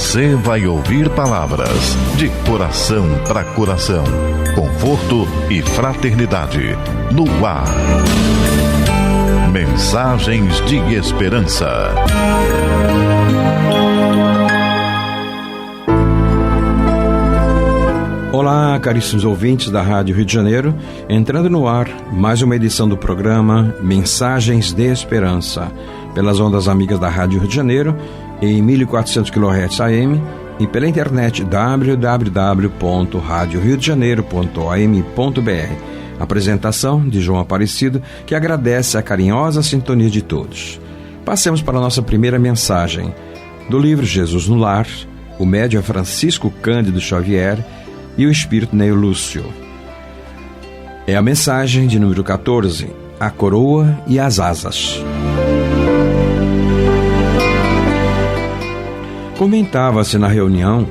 Você vai ouvir palavras de coração para coração, conforto e fraternidade, no ar. Mensagens de esperança. Olá, caríssimos ouvintes da Rádio Rio de Janeiro, entrando no ar mais uma edição do programa Mensagens de Esperança, pelas ondas amigas da Rádio Rio de Janeiro, em 1400 kHz AM e pela internet www.radioriodejaneiro.am.br. Apresentação de João Aparecido, que agradece a carinhosa sintonia de todos. Passemos para a nossa primeira mensagem, do livro Jesus no Lar, o médium Francisco Cândido Xavier e o espírito Neo Lúcio. É a mensagem de número 14, a coroa e as asas. Comentava-se na reunião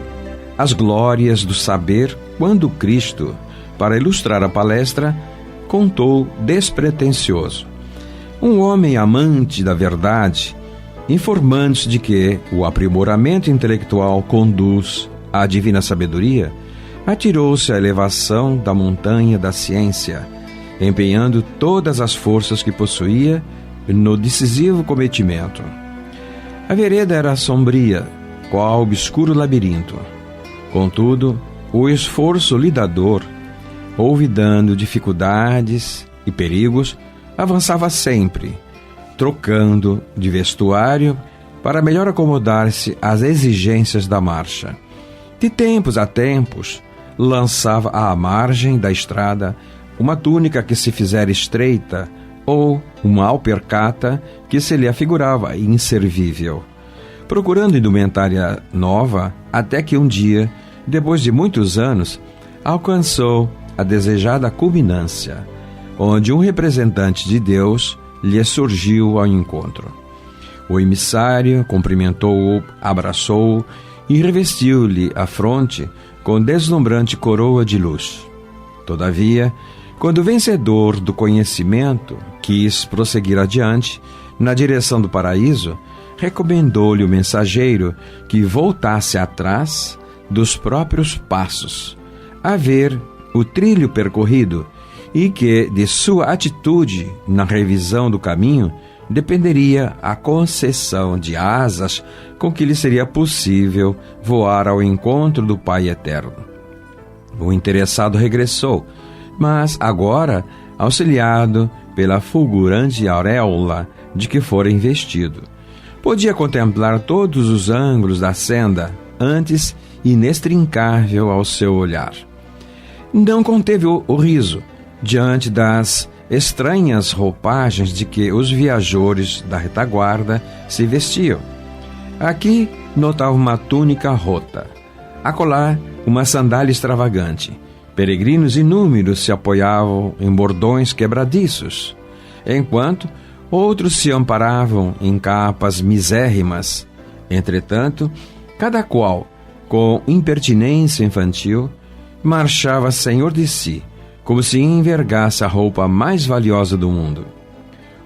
as glórias do saber quando Cristo, para ilustrar a palestra, contou despretensioso. Um homem amante da verdade, informando-se de que o aprimoramento intelectual conduz à divina sabedoria, atirou-se à elevação da montanha da ciência, empenhando todas as forças que possuía no decisivo cometimento. A vereda era sombria, qual obscuro labirinto. Contudo, o esforço lidador, olvidando dificuldades e perigos, avançava sempre, trocando de vestuário para melhor acomodar-se às exigências da marcha. De tempos a tempos, lançava à margem da estrada uma túnica que se fizera estreita ou uma alpercata que se lhe afigurava inservível, procurando indumentária nova, até que um dia, depois de muitos anos, alcançou a desejada culminância, onde um representante de Deus lhe surgiu ao encontro. O emissário cumprimentou-o, abraçou-o e revestiu-lhe a fronte com deslumbrante coroa de luz. Todavia, quando o vencedor do conhecimento quis prosseguir adiante, na direção do paraíso, recomendou-lhe o mensageiro que voltasse atrás dos próprios passos, a ver o trilho percorrido, e que de sua atitude na revisão do caminho dependeria a concessão de asas com que lhe seria possível voar ao encontro do Pai Eterno. O interessado regressou, mas agora auxiliado pela fulgurante auréola de que fora investido. Podia contemplar todos os ângulos da senda, antes inextrincável ao seu olhar. Não conteve o riso diante das estranhas roupagens de que os viajores da retaguarda se vestiam. Aqui notava uma túnica rota, acolá uma sandália extravagante. Peregrinos inúmeros se apoiavam em bordões quebradiços, enquanto outros se amparavam em capas misérrimas. Entretanto, cada qual, com impertinência infantil, marchava senhor de si, como se envergasse a roupa mais valiosa do mundo.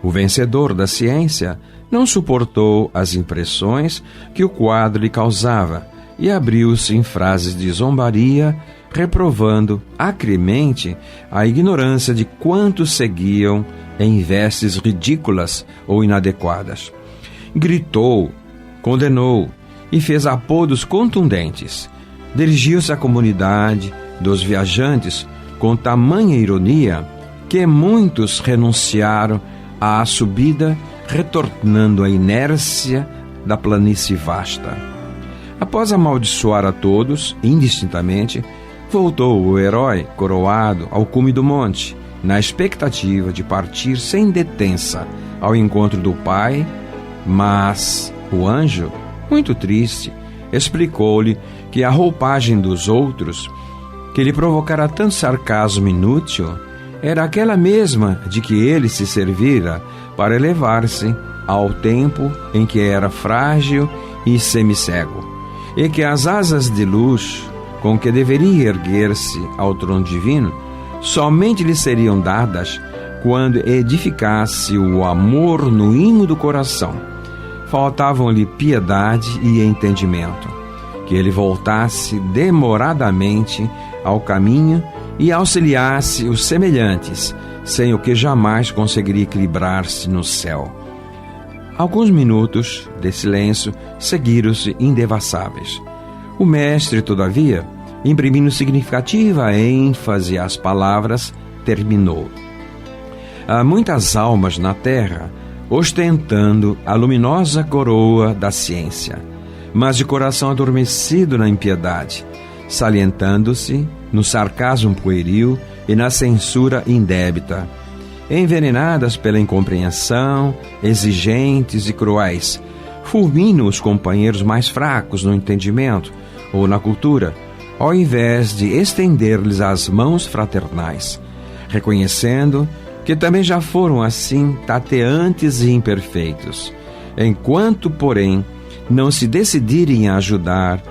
O vencedor da ciência não suportou as impressões que o quadro lhe causava e abriu-se em frases de zombaria, reprovando acremente a ignorância de quantos seguiam em vestes ridículas ou inadequadas. Gritou, condenou e fez apodos contundentes. Dirigiu-se à comunidade dos viajantes com tamanha ironia que muitos renunciaram à subida, retornando à inércia da planície vasta. Após amaldiçoar a todos, indistintamente, voltou o herói coroado ao cume do monte, na expectativa de partir sem detença ao encontro do Pai, mas o anjo, muito triste, explicou-lhe que a roupagem dos outros, que lhe provocara tanto sarcasmo inútil, era aquela mesma de que ele se servira para elevar-se ao tempo em que era frágil e semicego, e que as asas de luz com que deveria erguer-se ao trono divino somente lhe seriam dadas quando edificasse o amor no imo do coração. Faltavam-lhe piedade e entendimento, que ele voltasse demoradamente ao caminho e auxiliasse os semelhantes, sem o que jamais conseguiria equilibrar-se no céu. Alguns minutos de silêncio seguiram-se indevassáveis. O mestre, todavia, imprimindo significativa ênfase às palavras, terminou. Há muitas almas na terra ostentando a luminosa coroa da ciência, mas de coração adormecido na impiedade, salientando-se no sarcasmo pueril e na censura indébita, envenenadas pela incompreensão, exigentes e cruéis, fulminam os companheiros mais fracos no entendimento ou na cultura, ao invés de estender-lhes as mãos fraternais, reconhecendo que também já foram assim tateantes e imperfeitos, enquanto, porém, não se decidirem a ajudar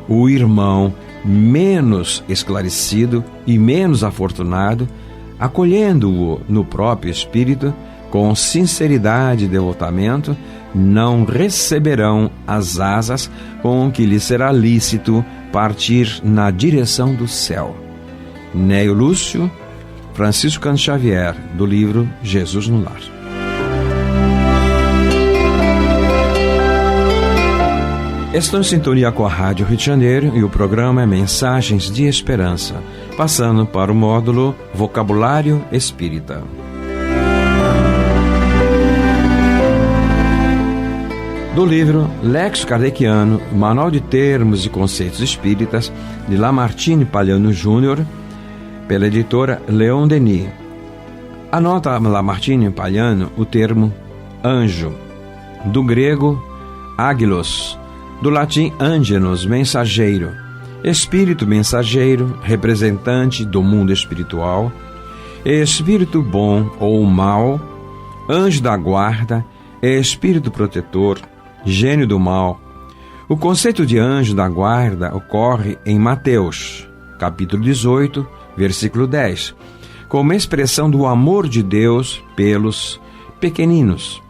o irmão menos esclarecido e menos afortunado, acolhendo-o no próprio espírito, com sinceridade e devotamento, não receberão as asas com que lhes será lícito partir na direção do céu. Neio Lúcio, Francisco Cândido Xavier, do livro Jesus no Lar. Estão em sintonia com a Rádio Rio de Janeiro e o programa é Mensagens de Esperança, passando para o módulo Vocabulário Espírita. Do livro Lexo Kardeciano, Manual de Termos e Conceitos Espíritas, de Lamartine Palhano Júnior, pela editora Leon Denis. Anota Lamartine Palhano o termo anjo, do grego ágilos, do latim angelos, mensageiro, espírito mensageiro, representante do mundo espiritual, espírito bom ou mau, anjo da guarda, espírito protetor, gênio do mal. O conceito de anjo da guarda ocorre em Mateus, capítulo 18, versículo 10, como expressão do amor de Deus pelos pequeninos.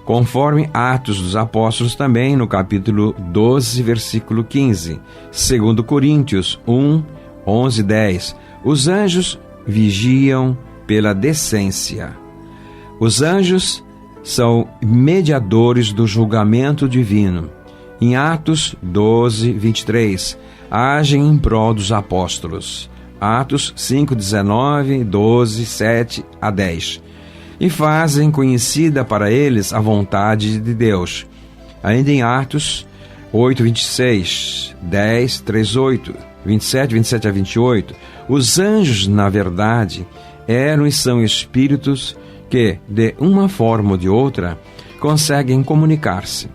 Conforme Atos dos Apóstolos também, no capítulo 12, versículo 15, segundo Coríntios 1, 11, 10, os anjos vigiam pela decência. Os anjos são mediadores do julgamento divino. Em Atos 12, 23, agem em prol dos apóstolos. Atos 5, 19, 12, 7 a 10. E fazem conhecida para eles a vontade de Deus. Ainda em Atos 8, 26, 10, 3, 8, 27, 27 a 28, os anjos, na verdade, eram e são espíritos que, de uma forma ou de outra, conseguem comunicar-se.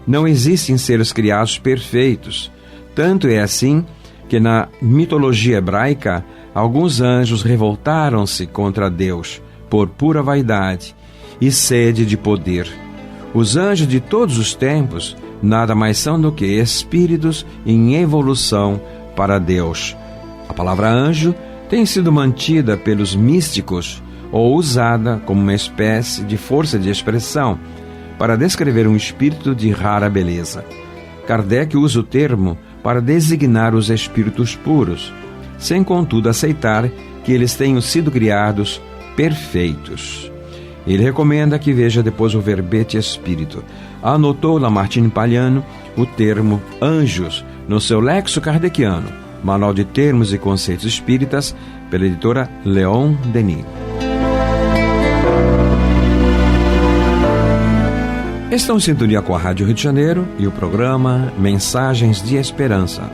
Não existem seres criados perfeitos. Tanto é assim que na mitologia hebraica, alguns anjos revoltaram-se contra Deus por pura vaidade e sede de poder. Os anjos de todos os tempos nada mais são do que espíritos em evolução para Deus. A palavra anjo tem sido mantida pelos místicos ou usada como uma espécie de força de expressão para descrever um espírito de rara beleza. Kardec usa o termo para designar os espíritos puros, sem contudo aceitar que eles tenham sido criados perfeitos. Ele recomenda que veja depois o verbete espírito. Anotou Lamartine Palhano o termo anjos no seu Lexo Kardeciano, Manual de Termos e Conceitos Espíritas, pela editora Leon Denis. Estão em sintonia com a Rádio Rio de Janeiro e o programa Mensagens de Esperança.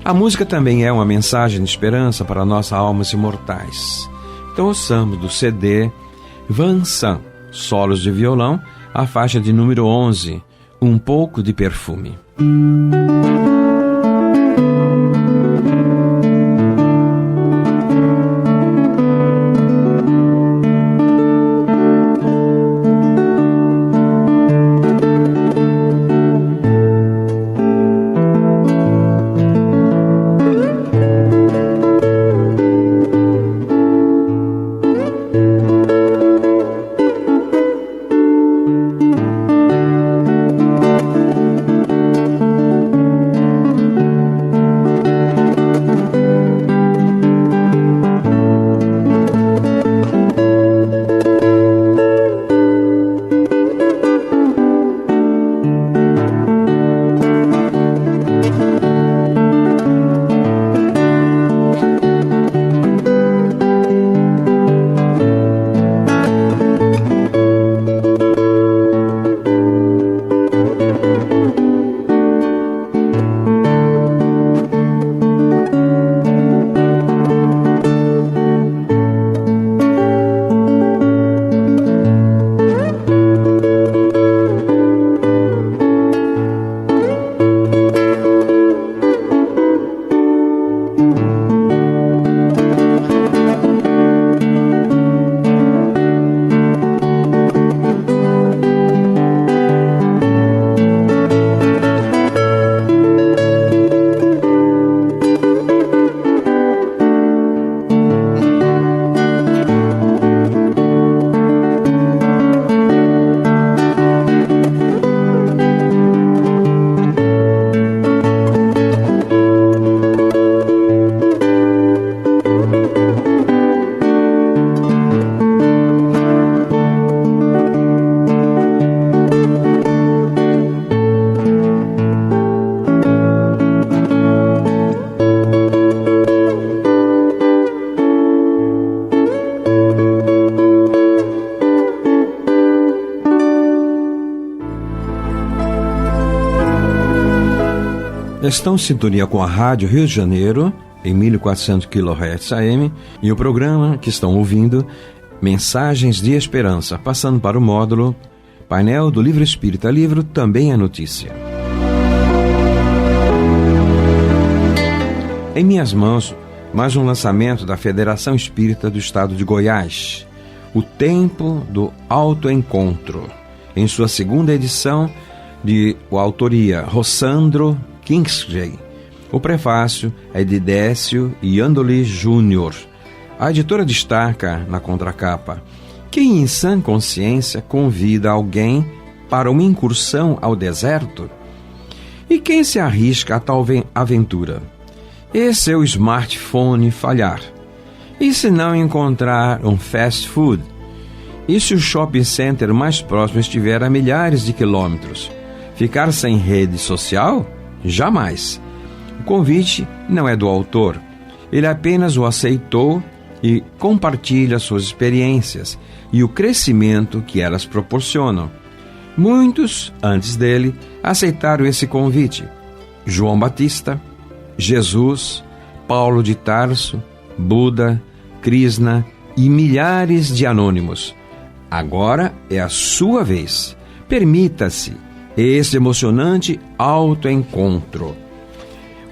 A música também é uma mensagem de esperança para nossas almas imortais. Então ouçamos do CD Vansan, solos de violão, a faixa de número 11, Um Pouco de Perfume. Estão em sintonia com a Rádio Rio de Janeiro, em 1400 kHz AM, e o programa que estão ouvindo, Mensagens de Esperança, passando para o módulo Painel do Livro Espírita Livro, também é notícia. Em minhas mãos, mais um lançamento da Federação Espírita do Estado de Goiás, O Tempo do Autoencontro, em sua segunda edição, de autoria Rossandro Kingsley. O prefácio é de Décio Iandoli Júnior. A editora destaca na contracapa: quem em sã consciência convida alguém para uma incursão ao deserto? E quem se arrisca a tal aventura? E se o smartphone falhar? E se não encontrar um fast food? E se o shopping center mais próximo estiver a milhares de quilômetros? Ficar sem rede social? Jamais. O convite não é do autor. Ele apenas o aceitou e compartilha suas experiências e o crescimento que elas proporcionam. Muitos, antes dele, aceitaram esse convite. João Batista, Jesus, Paulo de Tarso, Buda, Krishna e milhares de anônimos. Agora é a sua vez. Permita-se esse emocionante autoencontro.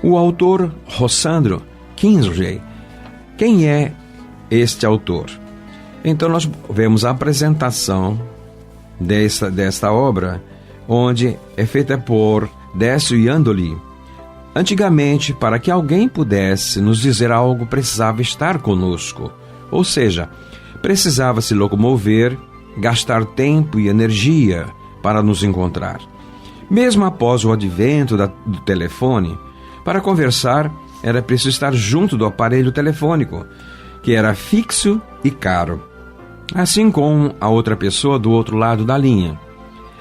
O autor Rossandro Kingsley. Quem é este autor? Então nós vemos a apresentação desta obra, onde é feita por Décio Iandoli. Antigamente, para que alguém pudesse nos dizer algo, precisava estar conosco. Ou seja, precisava se locomover, gastar tempo e energia para nos encontrar. Mesmo após o advento do telefone, para conversar era preciso estar junto do aparelho telefônico, que era fixo e caro, assim como a outra pessoa do outro lado da linha.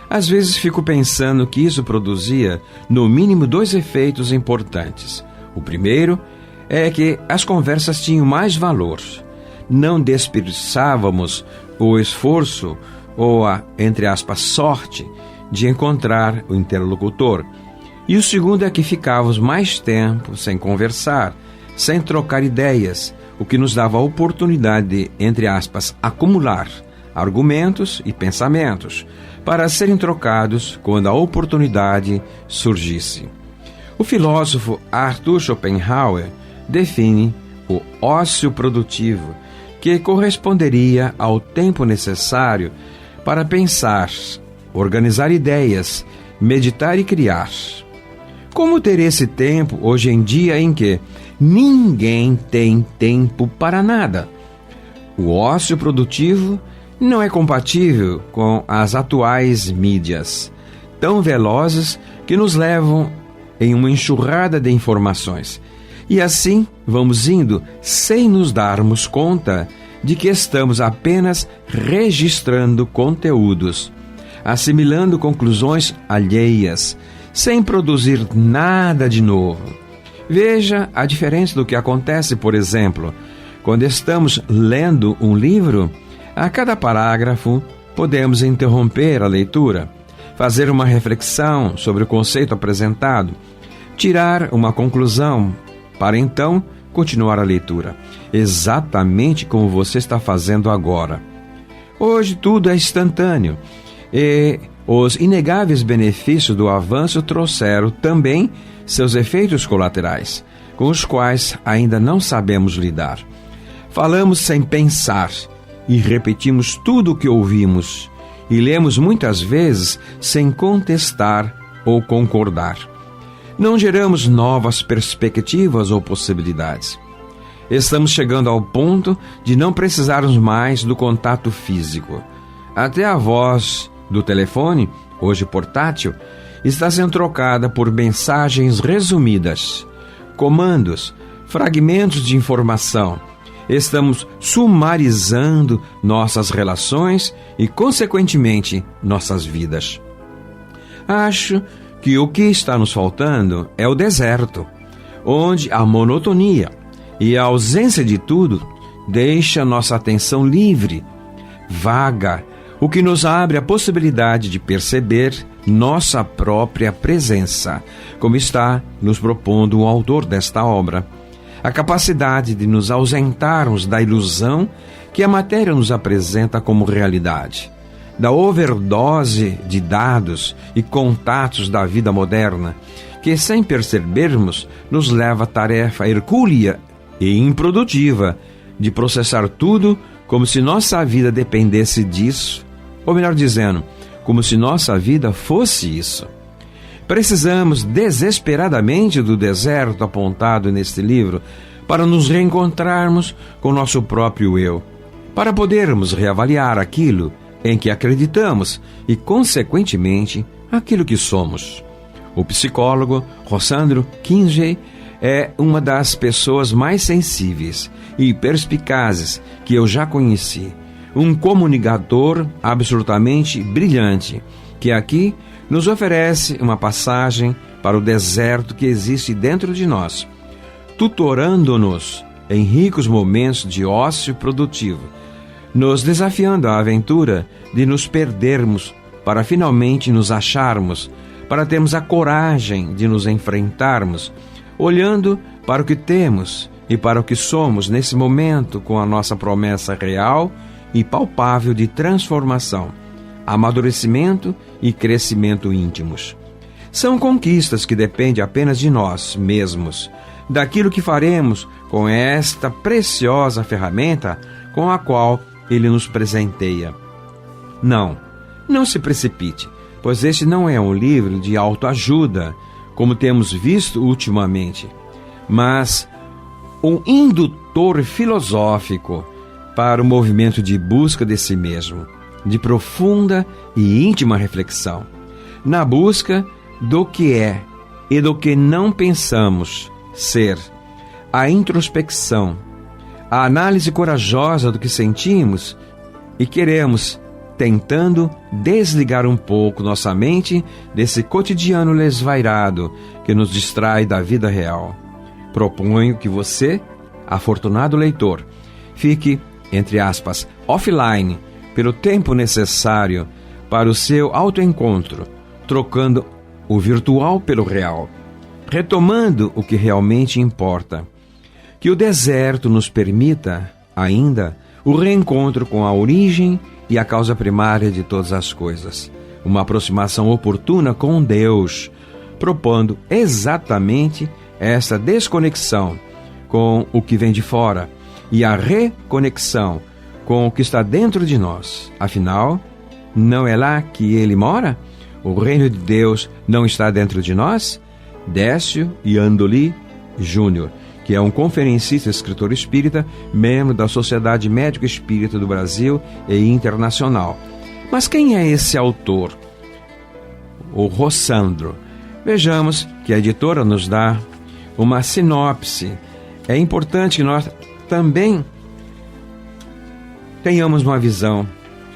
Às vezes fico pensando que isso produzia, no mínimo, 2 efeitos importantes. O primeiro é que as conversas tinham mais valor. Não desperdiçávamos o esforço ou a, entre aspas, sorte de encontrar o interlocutor. E o segundo é que ficávamos mais tempo sem conversar, sem trocar ideias, o que nos dava a oportunidade de, entre aspas, acumular argumentos e pensamentos para serem trocados quando a oportunidade surgisse. O filósofo Arthur Schopenhauer define o ócio produtivo, que corresponderia ao tempo necessário para pensar, organizar ideias, meditar e criar. Como ter esse tempo hoje em dia em que ninguém tem tempo para nada? O ócio produtivo não é compatível com as atuais mídias, tão velozes que nos levam em uma enxurrada de informações. E assim vamos indo sem nos darmos conta de que estamos apenas registrando conteúdos, assimilando conclusões alheias, sem produzir nada de novo. Veja a diferença do que acontece, por exemplo, quando estamos lendo um livro. A cada parágrafo, podemos interromper a leitura, fazer uma reflexão sobre o conceito apresentado, tirar uma conclusão, para então continuar a leitura, exatamente como você está fazendo agora. Hoje tudo é instantâneo e os inegáveis benefícios do avanço trouxeram também seus efeitos colaterais, com os quais ainda não sabemos lidar. Falamos sem pensar e repetimos tudo o que ouvimos, e lemos muitas vezes sem contestar ou concordar. Não geramos novas perspectivas ou possibilidades. Estamos chegando ao ponto de não precisarmos mais do contato físico. Até a voz do telefone, hoje portátil, está sendo trocada por mensagens resumidas, comandos, fragmentos de informação. Estamos sumarizando nossas relações e, consequentemente, nossas vidas. Acho que o que está nos faltando é o deserto, onde a monotonia e a ausência de tudo deixa nossa atenção livre, vaga, o que nos abre a possibilidade de perceber nossa própria presença, como está nos propondo o autor desta obra. A capacidade de nos ausentarmos da ilusão que a matéria nos apresenta como realidade, da overdose de dados e contatos da vida moderna, que, sem percebermos, nos leva à tarefa hercúlea e improdutiva de processar tudo como se nossa vida dependesse disso, ou melhor dizendo, como se nossa vida fosse isso. Precisamos desesperadamente do deserto apontado neste livro para nos reencontrarmos com nosso próprio eu, para podermos reavaliar aquilo em que acreditamos e, consequentemente, aquilo que somos. O psicólogo Rossandro Kinsey é uma das pessoas mais sensíveis e perspicazes que eu já conheci. Um comunicador absolutamente brilhante, que aqui nos oferece uma passagem para o deserto que existe dentro de nós, tutorando-nos em ricos momentos de ócio produtivo, nos desafiando à aventura de nos perdermos para finalmente nos acharmos, para termos a coragem de nos enfrentarmos, olhando para o que temos e para o que somos nesse momento, com a nossa promessa real e palpável de transformação, amadurecimento e crescimento íntimos. São conquistas que dependem apenas de nós mesmos, daquilo que faremos com esta preciosa ferramenta com a qual Ele nos presenteia. Não se precipite, pois este não é um livro de autoajuda, como temos visto ultimamente, mas um indutor filosófico para o movimento de busca de si mesmo, de profunda e íntima reflexão, na busca do que é e do que não pensamos ser, a introspecção, a análise corajosa do que sentimos e queremos, tentando desligar um pouco nossa mente desse cotidiano lesvairado que nos distrai da vida real. Proponho que você, afortunado leitor, fique, entre aspas, offline, pelo tempo necessário para o seu autoencontro, trocando o virtual pelo real, retomando o que realmente importa. Que o deserto nos permita, ainda, o reencontro com a origem e a causa primária de todas as coisas, uma aproximação oportuna com Deus, propondo exatamente essa desconexão com o que vem de fora e a reconexão com o que está dentro de nós. Afinal, não é lá que Ele mora? O reino de Deus não está dentro de nós? Décio Iandoli Júnior, que é um conferencista e escritor espírita, membro da Sociedade Médico Espírita do Brasil e internacional. Mas quem é esse autor? O Rossandro. Vejamos que a editora nos dá uma sinopse. É importante que nós também tenhamos uma visão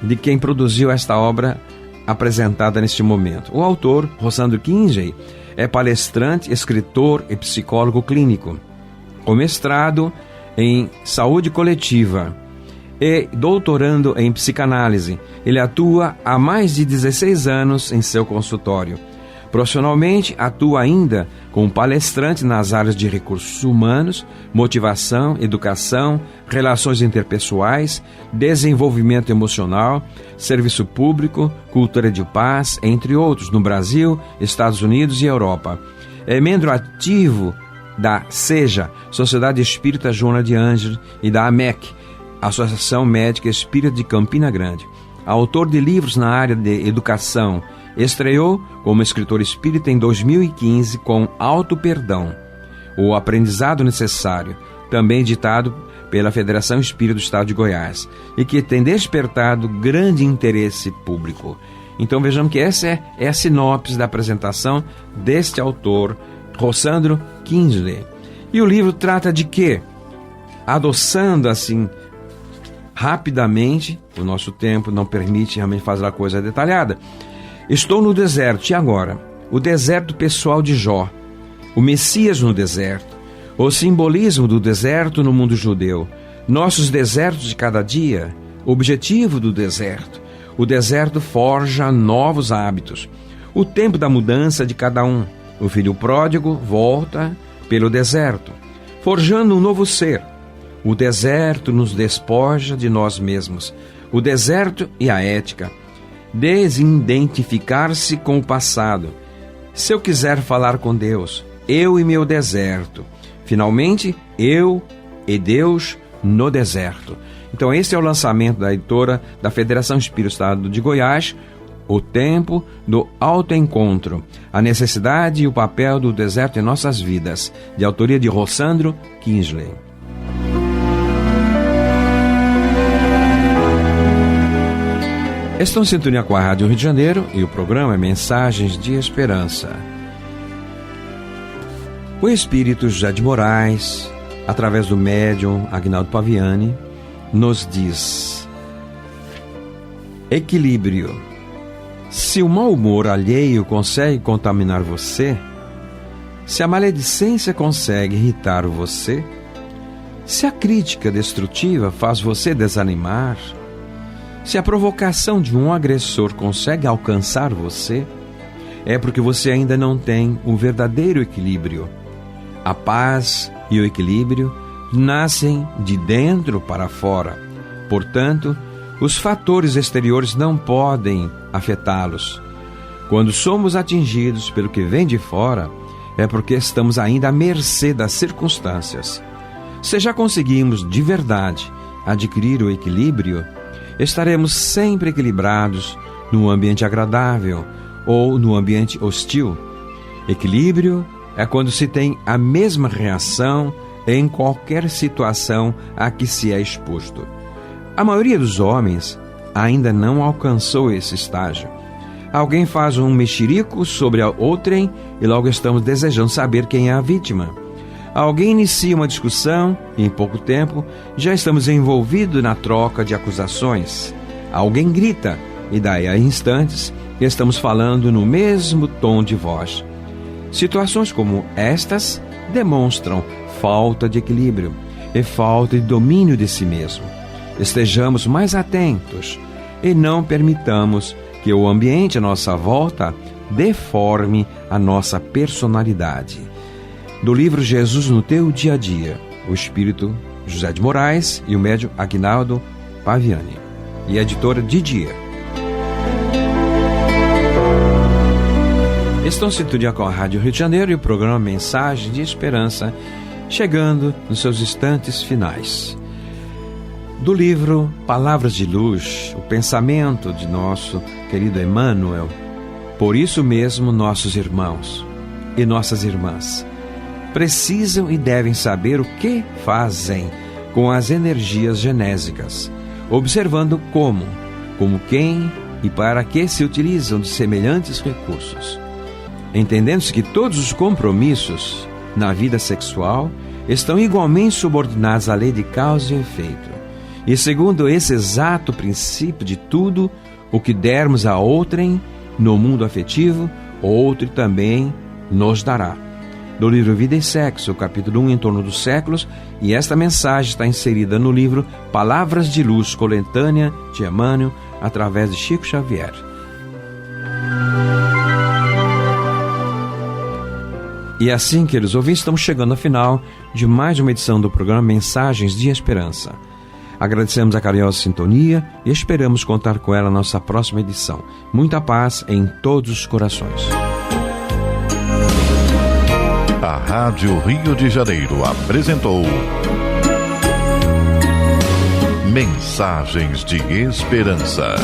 de quem produziu esta obra apresentada neste momento. O autor, Rossandro Kinsey, é palestrante, escritor e psicólogo clínico, com mestrado em saúde coletiva e doutorando em psicanálise. Ele atua há mais de 16 anos em seu consultório. Profissionalmente, atua ainda como palestrante nas áreas de recursos humanos, motivação, educação, relações interpessoais, desenvolvimento emocional, serviço público, cultura de paz, entre outros, no Brasil, Estados Unidos e Europa. É membro ativo da SEJA, Sociedade Espírita Joana de Ângeles, e da AMEC, Associação Médica Espírita de Campina Grande. Autor de livros na área de educação, estreou como escritor espírita em 2015 com Auto Perdão, o aprendizado necessário, também editado pela Federação Espírita do Estado de Goiás, e que tem despertado grande interesse público. Então vejamos que essa é a sinopse da apresentação deste autor, Rossandro Kinsey. E o livro trata de quê? Adoçando assim rapidamente, o nosso tempo não permite realmente fazer a coisa detalhada. Estou no deserto, e agora? O deserto pessoal de Jó, o Messias no deserto, o simbolismo do deserto no mundo judeu, nossos desertos de cada dia, o objetivo do deserto. O deserto forja novos hábitos. o tempo da mudança de cada um. O filho pródigo volta pelo deserto, forjando um novo ser. O deserto nos despoja de nós mesmos. O deserto e a ética. Desidentificar-se com o passado. Se eu quiser falar com Deus, eu e meu deserto. Finalmente, eu e Deus no deserto. Então esse é o lançamento da editora da Federação Espírita do Estado de Goiás, O Tempo do Autoencontro, a necessidade e o papel do deserto em nossas vidas, de autoria de Rossandro Kingsley. Estão em sintonia com a Rádio Rio de Janeiro e o programa é Mensagens de Esperança. O Espírito José de Moraes, através do médium Aguinaldo Paviani, nos diz: equilíbrio. Se o mau humor alheio consegue contaminar você, se a maledicência consegue irritar você, se a crítica destrutiva faz você desanimar, se a provocação de um agressor consegue alcançar você, é porque você ainda não tem um verdadeiro equilíbrio. A paz e o equilíbrio nascem de dentro para fora. Portanto, os fatores exteriores não podem afetá-los. Quando somos atingidos pelo que vem de fora, é porque estamos ainda à mercê das circunstâncias. Se já conseguimos de verdade adquirir o equilíbrio, estaremos sempre equilibrados num ambiente agradável ou no ambiente hostil. Equilíbrio é quando se tem a mesma reação em qualquer situação a que se é exposto. A maioria dos homens ainda não alcançou esse estágio. Alguém faz um mexerico sobre a outrem e logo estamos desejando saber quem é a vítima. Alguém inicia uma discussão e em pouco tempo já estamos envolvidos na troca de acusações. Alguém grita e daí a instantes estamos falando no mesmo tom de voz. Situações como estas demonstram falta de equilíbrio e falta de domínio de si mesmo. Estejamos mais atentos e não permitamos que o ambiente à nossa volta deforme a nossa personalidade. Do livro Jesus no Teu Dia a Dia, o Espírito José de Moraes e o médium Aguinaldo Paviani, e a editora de Dia. Estão em sintonia com a Rádio Rio de Janeiro e o programa Mensagem de Esperança, chegando nos seus instantes finais. Do livro Palavras de Luz, o pensamento de nosso querido Emmanuel. Por isso mesmo, nossos irmãos e nossas irmãs precisam e devem saber o que fazem com as energias genésicas, observando como quem e para que se utilizam de semelhantes recursos. Entendendo-se que todos os compromissos na vida sexual estão igualmente subordinados à lei de causa e efeito. E segundo esse exato princípio de tudo o que dermos a outrem no mundo afetivo, outro também nos dará. Do livro Vida e Sexo, capítulo 1, Em Torno dos Séculos, e esta mensagem está inserida no livro Palavras de Luz, coletânea de Emmanuel, através de Chico Xavier. E assim, queridos ouvintes, estamos chegando ao final de mais uma edição do programa Mensagens de Esperança. Agradecemos a carinhosa sintonia e esperamos contar com ela na nossa próxima edição. Muita paz em todos os corações. A Rádio Rio de Janeiro apresentou Mensagens de Esperança.